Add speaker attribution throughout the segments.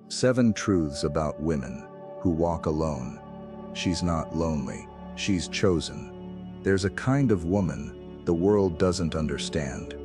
Speaker 1: 7 truths about women who walk alone. She's not lonely. She's chosen. There's a kind of woman the world doesn't understand.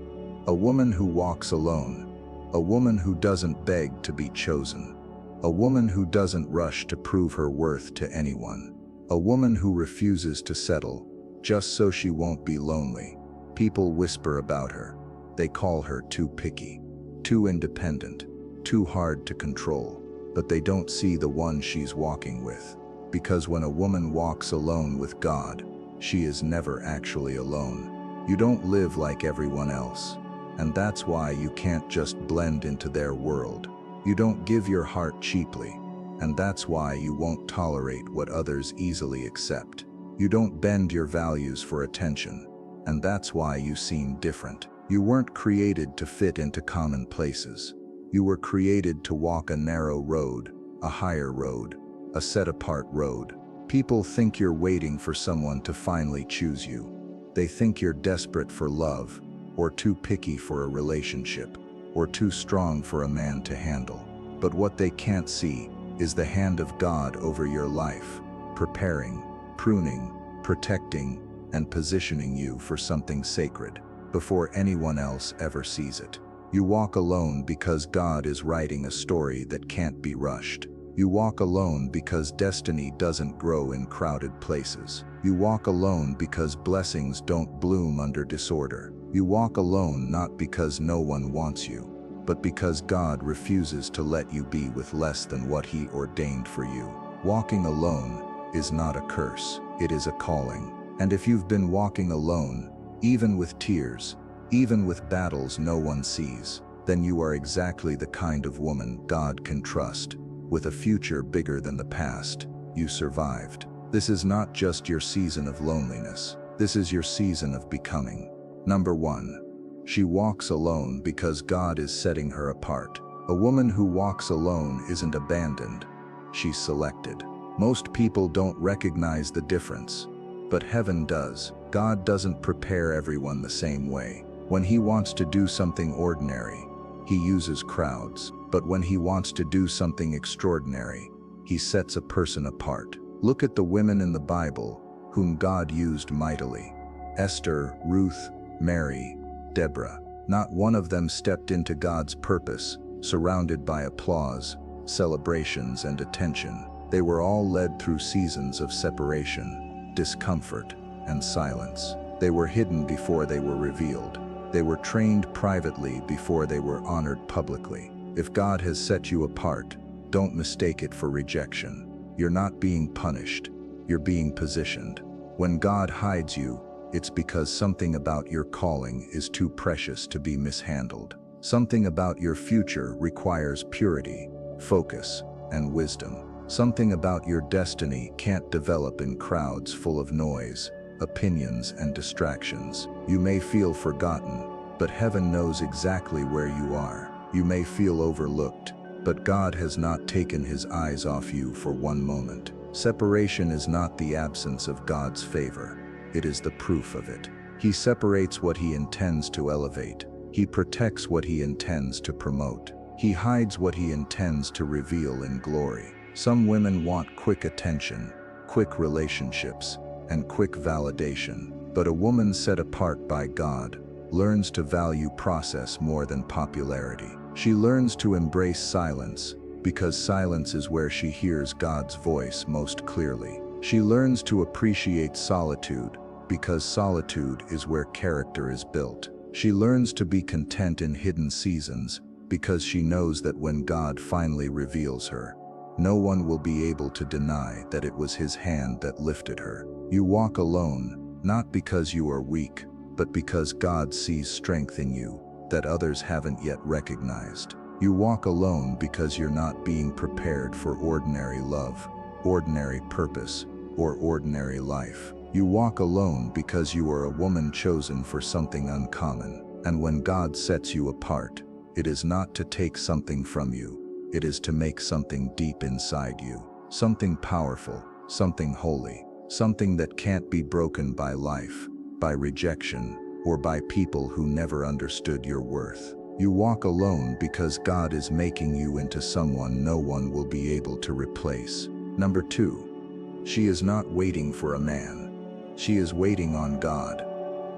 Speaker 1: A woman who walks alone. A woman who doesn't beg to be chosen. A woman who doesn't rush to prove her worth to anyone. A woman who refuses to settle just so she won't be lonely. People whisper about her. They call her too picky, too independent, too hard to control. But they don't see the one she's walking with. Because when a woman walks alone with God, she is never actually alone. You don't live like everyone else. And that's why you can't just blend into their world. You don't give your heart cheaply. And that's why you won't tolerate what others easily accept. You don't bend your values for attention. And that's why you seem different. You weren't created to fit into common places. You were created to walk a narrow road, a higher road, a set-apart road. People think you're waiting for someone to finally choose you. They think you're desperate for love, or too picky for a relationship, or too strong for a man to handle. But what they can't see is the hand of God over your life, preparing, pruning, protecting, and positioning you for something sacred before anyone else ever sees it. You walk alone because God is writing a story that can't be rushed. You walk alone because destiny doesn't grow in crowded places. You walk alone because blessings don't bloom under disorder. You walk alone not because no one wants you, but because God refuses to let you be with less than what He ordained for you. Walking alone is not a curse, it is a calling. And if you've been walking alone, even with tears, even with battles no one sees, then you are exactly the kind of woman God can trust. With a future bigger than the past, you survived. This is not just your season of loneliness. This is your season of becoming. Number 1. She walks alone because God is setting her apart. A woman who walks alone isn't abandoned. She's selected. Most people don't recognize the difference, but heaven does. God doesn't prepare everyone the same way. When He wants to do something ordinary, He uses crowds. But when He wants to do something extraordinary, He sets a person apart. Look at the women in the Bible whom God used mightily. Esther, Ruth, Mary, Deborah. Not one of them stepped into God's purpose, surrounded by applause, celebrations, and attention. They were all led through seasons of separation, discomfort, and silence. They were hidden before they were revealed. They were trained privately before they were honored publicly. If God has set you apart, don't mistake it for rejection. You're not being punished, you're being positioned. When God hides you, it's because something about your calling is too precious to be mishandled. Something about your future requires purity, focus, and wisdom. Something about your destiny can't develop in crowds full of noise, opinions, and distractions. You may feel forgotten, but heaven knows exactly where you are. You may feel overlooked, but God has not taken His eyes off you for one moment. Separation is not the absence of God's favor. It is the proof of it. He separates what He intends to elevate. He protects what He intends to promote. He hides what He intends to reveal in glory. Some women want quick attention, quick relationships, and quick validation. But a woman set apart by God learns to value process more than popularity. She learns to embrace silence, because silence is where she hears God's voice most clearly. She learns to appreciate solitude, because solitude is where character is built. She learns to be content in hidden seasons, because she knows that when God finally reveals her, no one will be able to deny that it was His hand that lifted her. You walk alone, not because you are weak, but because God sees strength in you that others haven't yet recognized. You walk alone because you're not being prepared for ordinary love, ordinary purpose, or ordinary life. You walk alone because you are a woman chosen for something uncommon. And when God sets you apart, it is not to take something from you. It is to make something deep inside you, something powerful, something holy, something that can't be broken by life, by rejection, or by people who never understood your worth. You walk alone because God is making you into someone no one will be able to replace. Number 2. She is not waiting for a man. She is waiting on God.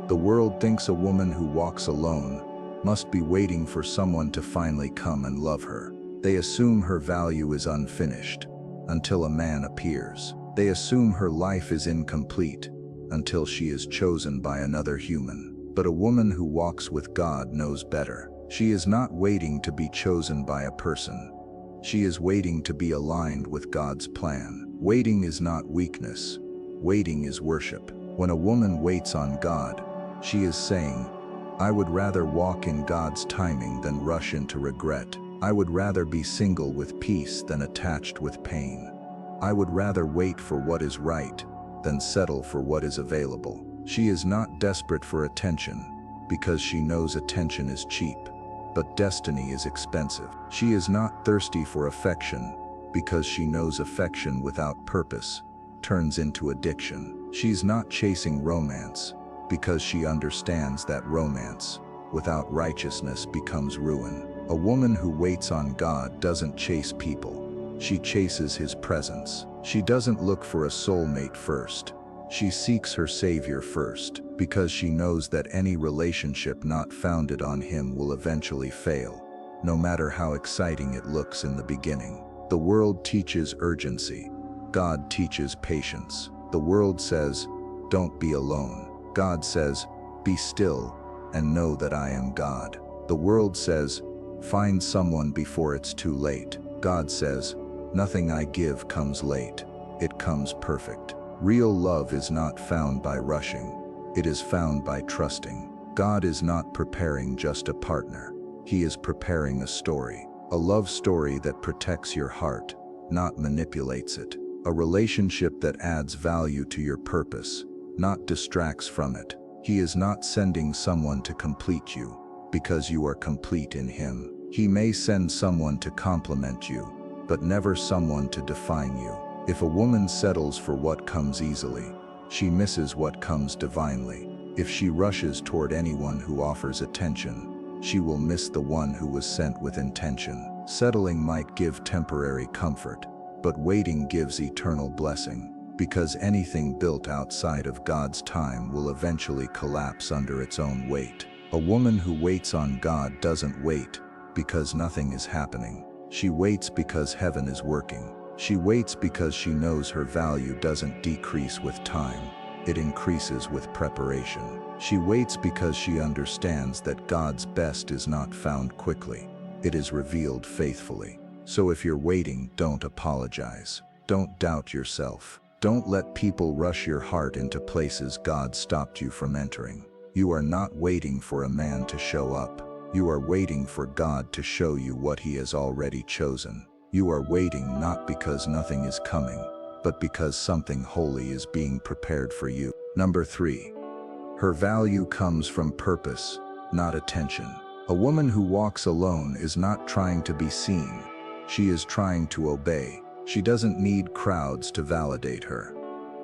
Speaker 1: The world thinks a woman who walks alone must be waiting for someone to finally come and love her. They assume her value is unfinished until a man appears. They assume her life is incomplete until she is chosen by another human. But a woman who walks with God knows better. She is not waiting to be chosen by a person. She is waiting to be aligned with God's plan. Waiting is not weakness. Waiting is worship. When a woman waits on God, she is saying, I would rather walk in God's timing than rush into regret. I would rather be single with peace than attached with pain. I would rather wait for what is right than settle for what is available. She is not desperate for attention because she knows attention is cheap, but destiny is expensive. She is not thirsty for affection because she knows affection without purpose turns into addiction. She's not chasing romance because she understands that romance without righteousness becomes ruin. A woman who waits on God doesn't chase people. She chases His presence. She doesn't look for a soulmate first. She seeks her Savior first, because she knows that any relationship not founded on Him will eventually fail, no matter how exciting it looks in the beginning. The world teaches urgency. God teaches patience. The world says, don't be alone. God says, be still and know that I am God. The world says, find someone before it's too late. God says, nothing I give comes late. It comes perfect. Real love is not found by rushing. It is found by trusting. God is not preparing just a partner. He is preparing a story. A love story that protects your heart, not manipulates it. A relationship that adds value to your purpose, not distracts from it. He is not sending someone to complete you because you are complete in Him. He may send someone to complement you, but never someone to define you. If a woman settles for what comes easily, she misses what comes divinely. If she rushes toward anyone who offers attention, she will miss the one who was sent with intention. Settling might give temporary comfort, but waiting gives eternal blessing, because anything built outside of God's time will eventually collapse under its own weight. A woman who waits on God doesn't wait because nothing is happening. She waits because heaven is working. She waits because she knows her value doesn't decrease with time, it increases with preparation. She waits because she understands that God's best is not found quickly, it is revealed faithfully. So if you're waiting, don't apologize. Don't doubt yourself. Don't let people rush your heart into places God stopped you from entering. You are not waiting for a man to show up. You are waiting for God to show you what He has already chosen. You are waiting not because nothing is coming, but because something holy is being prepared for you. Number 3. Her value comes from purpose, not attention. A woman who walks alone is not trying to be seen. She is trying to obey. She doesn't need crowds to validate her,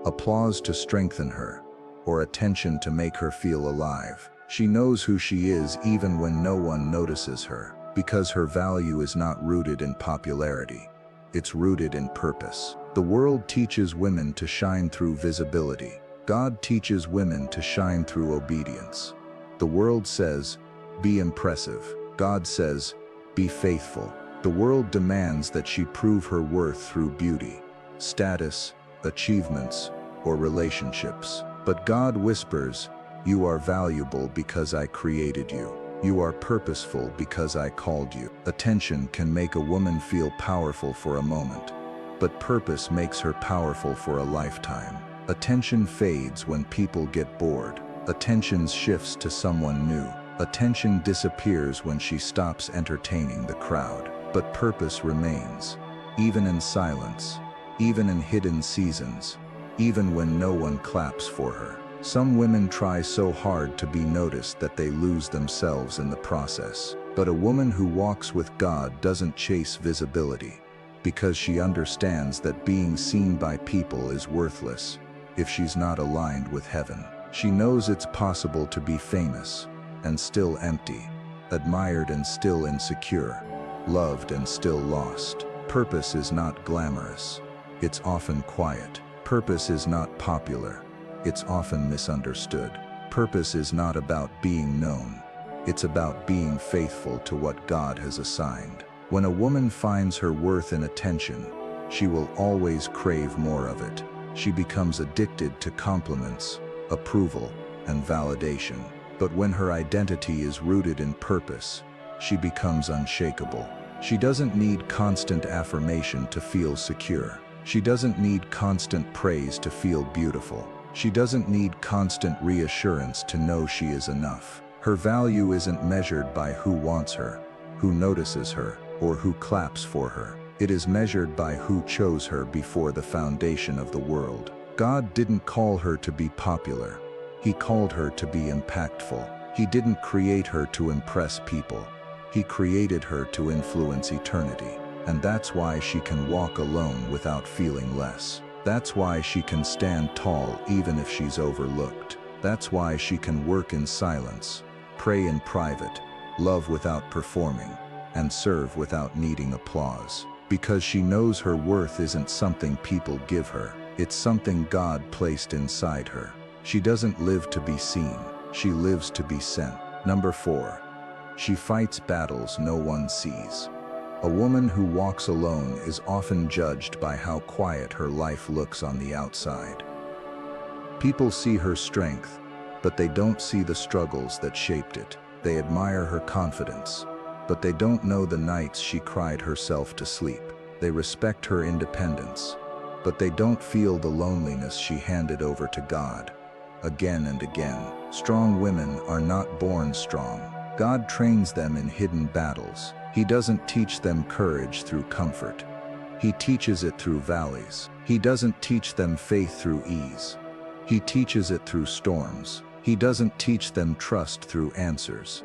Speaker 1: applause to strengthen her, or attention to make her feel alive. She knows who she is even when no one notices her. Because her value is not rooted in popularity, it's rooted in purpose. The world teaches women to shine through visibility. God teaches women to shine through obedience. The world says, be impressive. God says, be faithful. The world demands that she prove her worth through beauty, status, achievements, or relationships. But God whispers, you are valuable because I created you. You are purposeful because I called you. Attention can make a woman feel powerful for a moment, but purpose makes her powerful for a lifetime. Attention fades when people get bored. Attention shifts to someone new. Attention disappears when she stops entertaining the crowd. But purpose remains, even in silence, even in hidden seasons, even when no one claps for her. Some women try so hard to be noticed that they lose themselves in the process. But a woman who walks with God doesn't chase visibility, because she understands that being seen by people is worthless if she's not aligned with heaven. She knows it's possible to be famous and still empty, admired and still insecure, loved and still lost. Purpose is not glamorous. It's often quiet. Purpose is not popular. It's often misunderstood. Purpose is not about being known. It's about being faithful to what God has assigned. When a woman finds her worth in attention, she will always crave more of it. She becomes addicted to compliments, approval, and validation. But when her identity is rooted in purpose, she becomes unshakable. She doesn't need constant affirmation to feel secure. She doesn't need constant praise to feel beautiful. She doesn't need constant reassurance to know she is enough. Her value isn't measured by who wants her, who notices her, or who claps for her. It is measured by who chose her before the foundation of the world. God didn't call her to be popular. He called her to be impactful. He didn't create her to impress people. He created her to influence eternity. And that's why she can walk alone without feeling less. That's why she can stand tall even if she's overlooked. That's why she can work in silence, pray in private, love without performing, and serve without needing applause. Because she knows her worth isn't something people give her. It's something God placed inside her. She doesn't live to be seen. She lives to be sent. Number 4. She fights battles no one sees. A woman who walks alone is often judged by how quiet her life looks on the outside. People see her strength, but they don't see the struggles that shaped it. They admire her confidence, but they don't know the nights she cried herself to sleep. They respect her independence, but they don't feel the loneliness she handed over to God again and again. Strong women are not born strong. God trains them in hidden battles. He doesn't teach them courage through comfort. He teaches it through valleys. He doesn't teach them faith through ease. He teaches it through storms. He doesn't teach them trust through answers.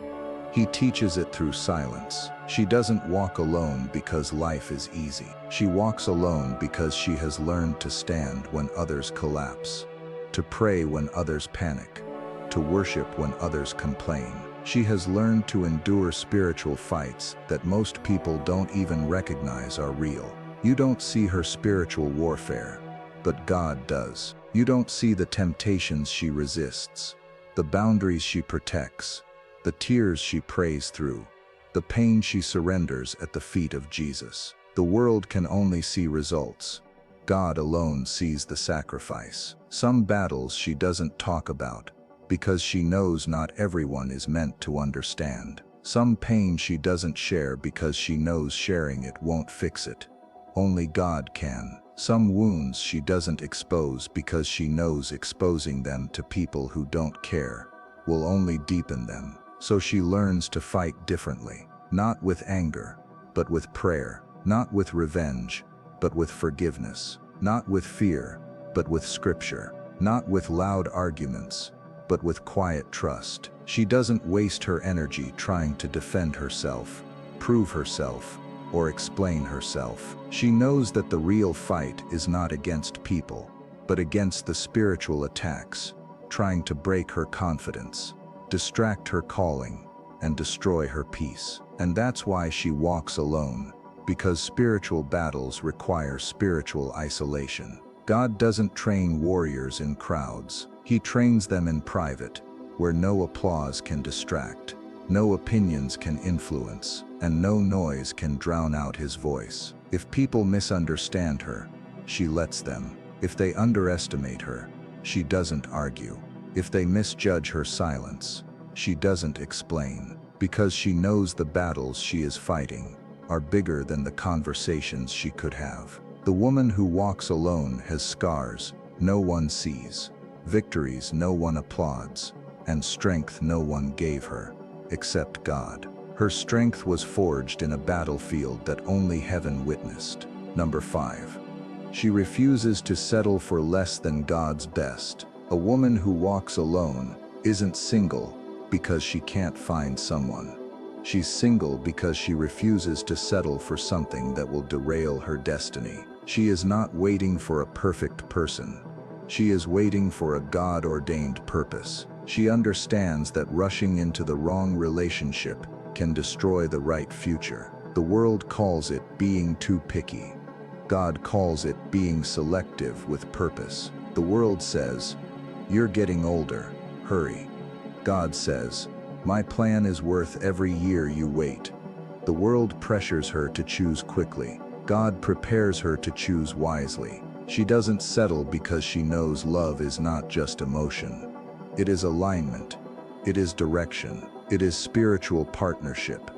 Speaker 1: He teaches it through silence. She doesn't walk alone because life is easy. She walks alone because she has learned to stand when others collapse, to pray when others panic, to worship when others complain. She has learned to endure spiritual fights that most people don't even recognize are real. You don't see her spiritual warfare, but God does. You don't see the temptations she resists, the boundaries she protects, the tears she prays through, the pain she surrenders at the feet of Jesus. The world can only see results. God alone sees the sacrifice. Some battles she doesn't talk about, because she knows not everyone is meant to understand. Some pain she doesn't share because she knows sharing it won't fix it. Only God can. Some wounds she doesn't expose because she knows exposing them to people who don't care will only deepen them. So she learns to fight differently, not with anger, but with prayer, not with revenge, but with forgiveness, not with fear, but with scripture, not with loud arguments, but with quiet trust. She doesn't waste her energy trying to defend herself, prove herself, or explain herself. She knows that the real fight is not against people, but against the spiritual attacks, trying to break her confidence, distract her calling, and destroy her peace. And that's why she walks alone, because spiritual battles require spiritual isolation. God doesn't train warriors in crowds. He trains them in private, where no applause can distract, no opinions can influence, and no noise can drown out his voice. If people misunderstand her, she lets them. If they underestimate her, she doesn't argue. If they misjudge her silence, she doesn't explain, because she knows the battles she is fighting are bigger than the conversations she could have. The woman who walks alone has scars no one sees, victories no one applauds, and strength no one gave her, except God. Her strength was forged in a battlefield that only heaven witnessed. Number 5. She refuses to settle for less than God's best. A woman who walks alone isn't single because she can't find someone. She's single because she refuses to settle for something that will derail her destiny. She is not waiting for a perfect person. She is waiting for a God-ordained purpose. She understands that rushing into the wrong relationship can destroy the right future. The world calls it being too picky. God calls it being selective with purpose. The world says, "You're getting older, hurry." God says, "My plan is worth every year you wait." The world pressures her to choose quickly. God prepares her to choose wisely. She doesn't settle because she knows love is not just emotion. It is alignment. It is direction. It is spiritual partnership.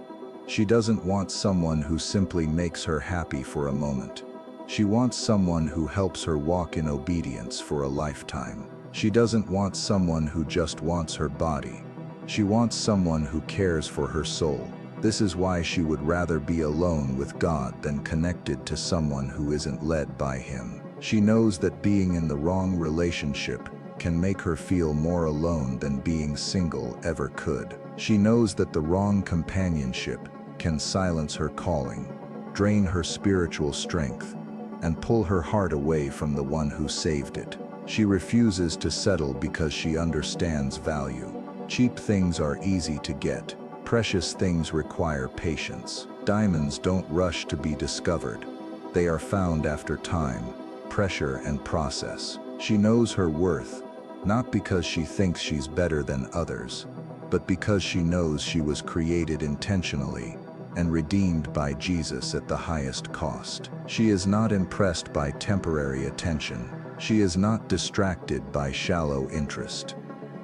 Speaker 1: She doesn't want someone who simply makes her happy for a moment. She wants someone who helps her walk in obedience for a lifetime. She doesn't want someone who just wants her body. She wants someone who cares for her soul. This is why she would rather be alone with God than connected to someone who isn't led by Him. She knows that being in the wrong relationship can make her feel more alone than being single ever could. She knows that the wrong companionship can silence her calling, drain her spiritual strength, and pull her heart away from the one who saved it. She refuses to settle because she understands value. Cheap things are easy to get. Precious things require patience. Diamonds don't rush to be discovered. They are found after time, pressure, and process. She knows her worth, not because she thinks she's better than others, but because she knows she was created intentionally and redeemed by Jesus at the highest cost. She is not impressed by temporary attention. She is not distracted by shallow interest.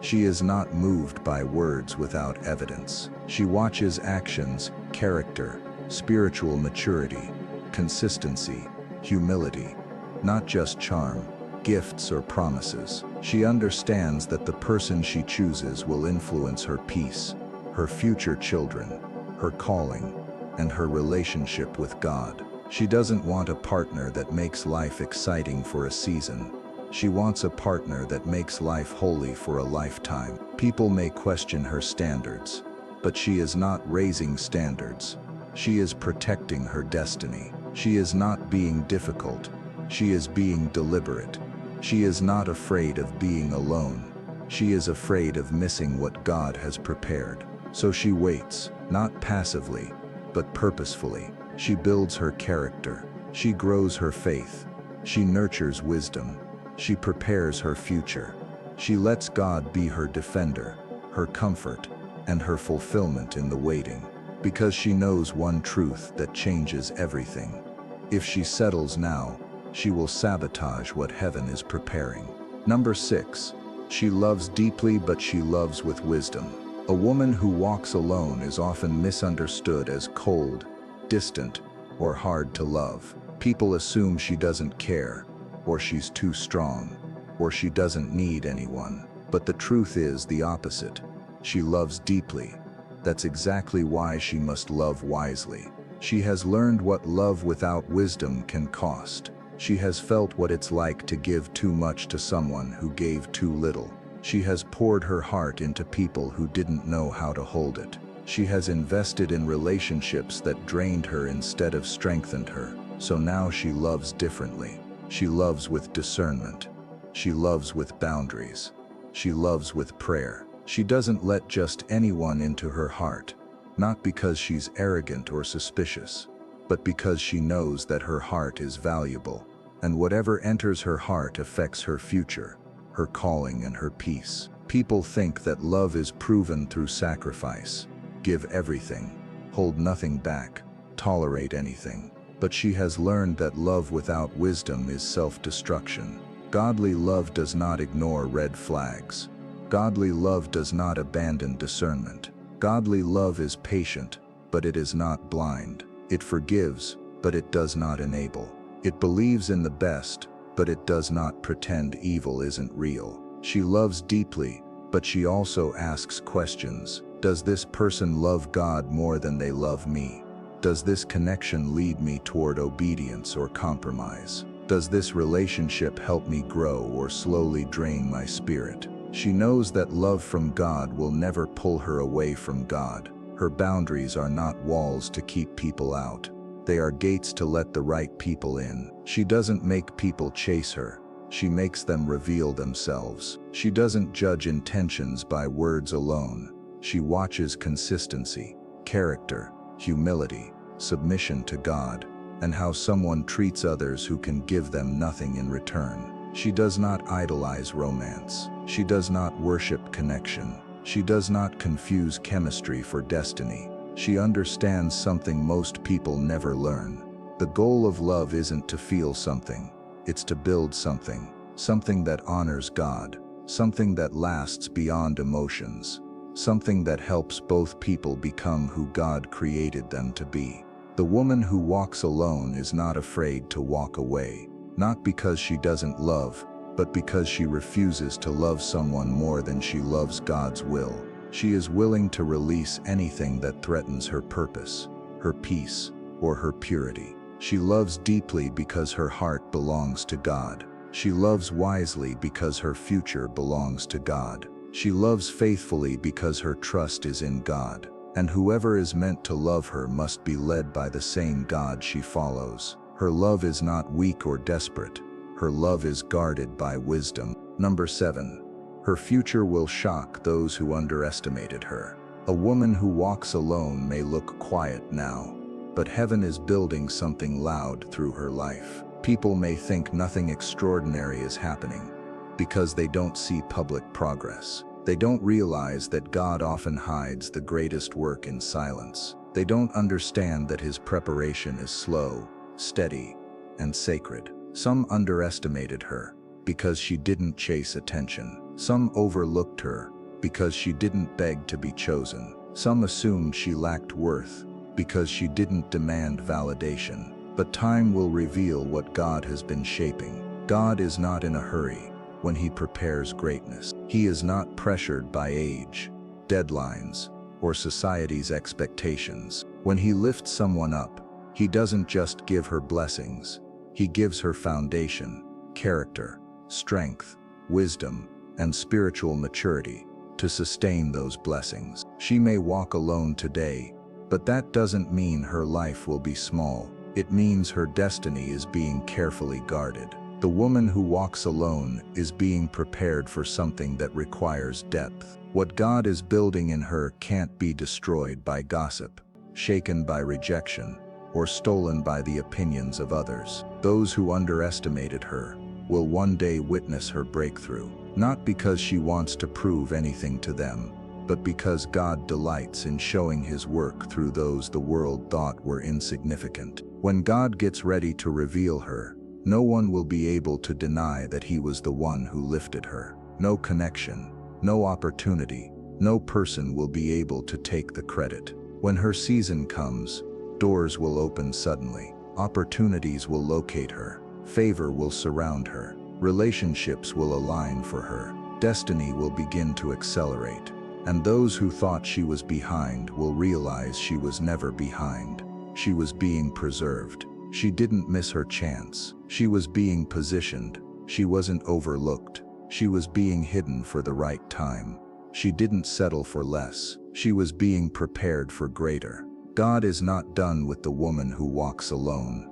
Speaker 1: She is not moved by words without evidence. She watches actions, character, spiritual maturity, consistency, humility, not just charm, gifts, or promises. She understands that the person she chooses will influence her peace, her future children, her calling, and her relationship with God. She doesn't want a partner that makes life exciting for a season. She wants a partner that makes life holy for a lifetime. People may question her standards, but she is not raising standards. She is protecting her destiny. She is not being difficult. She is being deliberate. She is not afraid of being alone. She is afraid of missing what God has prepared. So she waits, not passively, but purposefully. She builds her character. She grows her faith. She nurtures wisdom. She prepares her future. She lets God be her defender, her comfort, and her fulfillment in the waiting. Because she knows one truth that changes everything. If she settles now, she will sabotage what heaven is preparing. Number 6. She loves deeply, but she loves with wisdom. A woman who walks alone is often misunderstood as cold, distant, or hard to love. People assume she doesn't care, or she's too strong, or she doesn't need anyone. But the truth is the opposite. She loves deeply. That's exactly why she must love wisely. She has learned what love without wisdom can cost. She has felt what it's like to give too much to someone who gave too little. She has poured her heart into people who didn't know how to hold it. She has invested in relationships that drained her instead of strengthened her. So now she loves differently. She loves with discernment. She loves with boundaries. She loves with prayer. She doesn't let just anyone into her heart, not because she's arrogant or suspicious, but because she knows that her heart is valuable, and whatever enters her heart affects her future, her calling, and her peace. People think that love is proven through sacrifice. Give everything, hold nothing back, tolerate anything. But she has learned that love without wisdom is self-destruction. Godly love does not ignore red flags. Godly love does not abandon discernment. Godly love is patient, but it is not blind. It forgives, but it does not enable. It believes in the best, but it does not pretend evil isn't real. She loves deeply, but she also asks questions. Does this person love God more than they love me? Does this connection lead me toward obedience or compromise? Does this relationship help me grow or slowly drain my spirit? She knows that love from God will never pull her away from God. Her boundaries are not walls to keep people out. They are gates to let the right people in. She doesn't make people chase her. She makes them reveal themselves. She doesn't judge intentions by words alone. She watches consistency. character, humility, submission to God, and how someone treats others who can give them nothing in return. She does not idolize romance. She does not worship connection. She does not confuse chemistry for destiny. She understands something most people never learn. The goal of love isn't to feel something, it's to build something. Something that honors God, something that lasts beyond emotions, something that helps both people become who God created them to be. The woman who walks alone is not afraid to walk away, not because she doesn't love, but because she refuses to love someone more than she loves God's will. She is willing to release anything that threatens her purpose, her peace, or her purity. She loves deeply because her heart belongs to God. She loves wisely because her future belongs to God. She loves faithfully because her trust is in God. And whoever is meant to love her must be led by the same God she follows. Her love is not weak or desperate. Her love is guarded by wisdom. Number 7. Her future will shock those who underestimated her. A woman who walks alone may look quiet now, but heaven is building something loud through her life. People may think nothing extraordinary is happening because they don't see public progress. They don't realize that God often hides the greatest work in silence. They don't understand that His preparation is slow, steady, and sacred. Some underestimated her because she didn't chase attention. Some overlooked her because she didn't beg to be chosen. Some assumed she lacked worth because she didn't demand validation. But time will reveal what God has been shaping. God is not in a hurry when He prepares greatness. He is not pressured by age, deadlines, or society's expectations. When He lifts someone up, He doesn't just give her blessings. He gives her foundation, character, strength, wisdom, and spiritual maturity to sustain those blessings. She may walk alone today, but that doesn't mean her life will be small. It means her destiny is being carefully guarded. The woman who walks alone is being prepared for something that requires depth. What God is building in her can't be destroyed by gossip, shaken by rejection, or stolen by the opinions of others. Those who underestimated her will one day witness her breakthrough, not because she wants to prove anything to them, but because God delights in showing His work through those the world thought were insignificant. When God gets ready to reveal her, no one will be able to deny that He was the one who lifted her. No connection, no opportunity, no person will be able to take the credit. When her season comes, doors will open suddenly. Opportunities will locate her. Favor will surround her. Relationships will align for her. Destiny will begin to accelerate. And those who thought she was behind will realize she was never behind. She was being preserved. She didn't miss her chance. She was being positioned. She wasn't overlooked. She was being hidden for the right time. She didn't settle for less. She was being prepared for greater. God is not done with the woman who walks alone.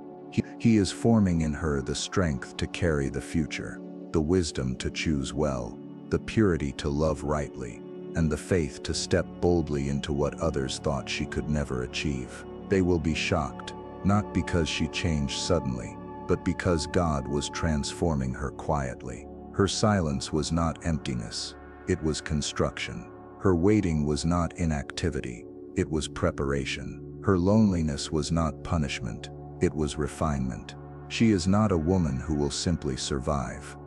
Speaker 1: He is forming in her the strength to carry the future, the wisdom to choose well, the purity to love rightly, and the faith to step boldly into what others thought she could never achieve. They will be shocked, not because she changed suddenly, but because God was transforming her quietly. Her silence was not emptiness, it was construction. Her waiting was not inactivity, it was preparation. Her loneliness was not punishment, it was refinement. She is not a woman who will simply survive.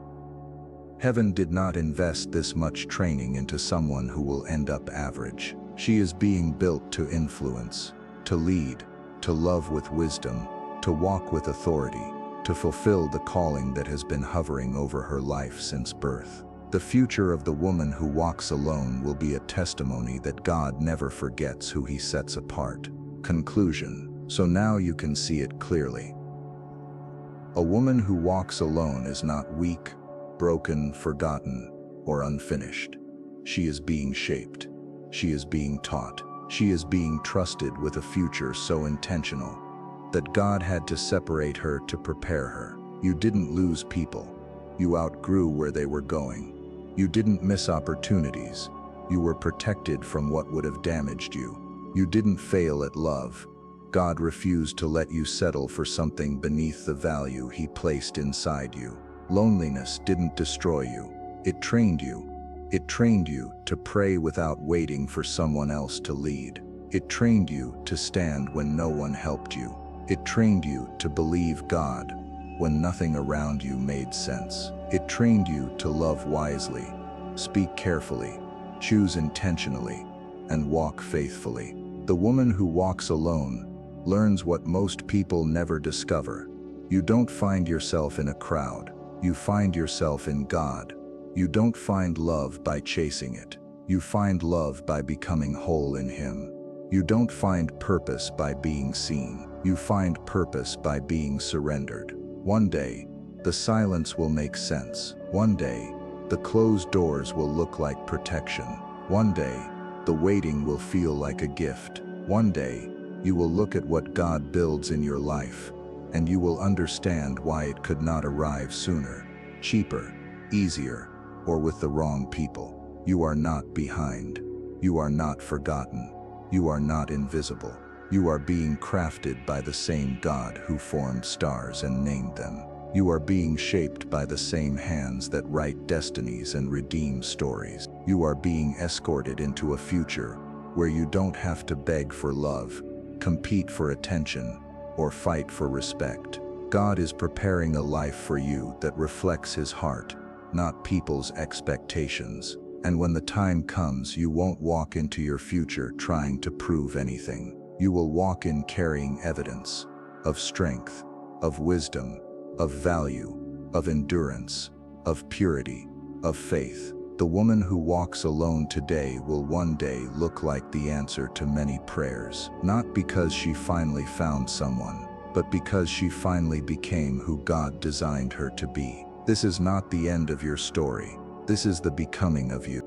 Speaker 1: Heaven did not invest this much training into someone who will end up average. She is being built to influence, to lead, to love with wisdom, to walk with authority, to fulfill the calling that has been hovering over her life since birth. The future of the woman who walks alone will be a testimony that God never forgets who He sets apart. Conclusion. So now you can see it clearly. A woman who walks alone is not weak, broken, forgotten, or unfinished. She is being shaped. She is being taught. She is being trusted with a future so intentional that God had to separate her to prepare her. You didn't lose people. You outgrew where they were going. You didn't miss opportunities. You were protected from what would have damaged you. You didn't fail at love. God refused to let you settle for something beneath the value He placed inside you. Loneliness didn't destroy you. It trained you. It trained you to pray without waiting for someone else to lead. It trained you to stand when no one helped you. It trained you to believe God when nothing around you made sense. It trained you to love wisely, speak carefully, choose intentionally, and walk faithfully. The woman who walks alone learns what most people never discover. You don't find yourself in a crowd. You find yourself in God. You don't find love by chasing it. You find love by becoming whole in Him. You don't find purpose by being seen. You find purpose by being surrendered. One day, the silence will make sense. One day, the closed doors will look like protection. One day, the waiting will feel like a gift. One day, you will look at what God builds in your life, and you will understand why it could not arrive sooner, cheaper, easier, or with the wrong people. You are not behind. You are not forgotten. You are not invisible. You are being crafted by the same God who formed stars and named them. You are being shaped by the same hands that write destinies and redeem stories. You are being escorted into a future where you don't have to beg for love, compete for attention, or fight for respect. God is preparing a life for you that reflects His heart, not people's expectations. And when the time comes, you won't walk into your future trying to prove anything. You will walk in carrying evidence of strength, of wisdom, of value, of endurance, of purity, of faith. The woman who walks alone today will one day look like the answer to many prayers, not because she finally found someone, but because she finally became who God designed her to be. This is not the end of your story. This is the becoming of you.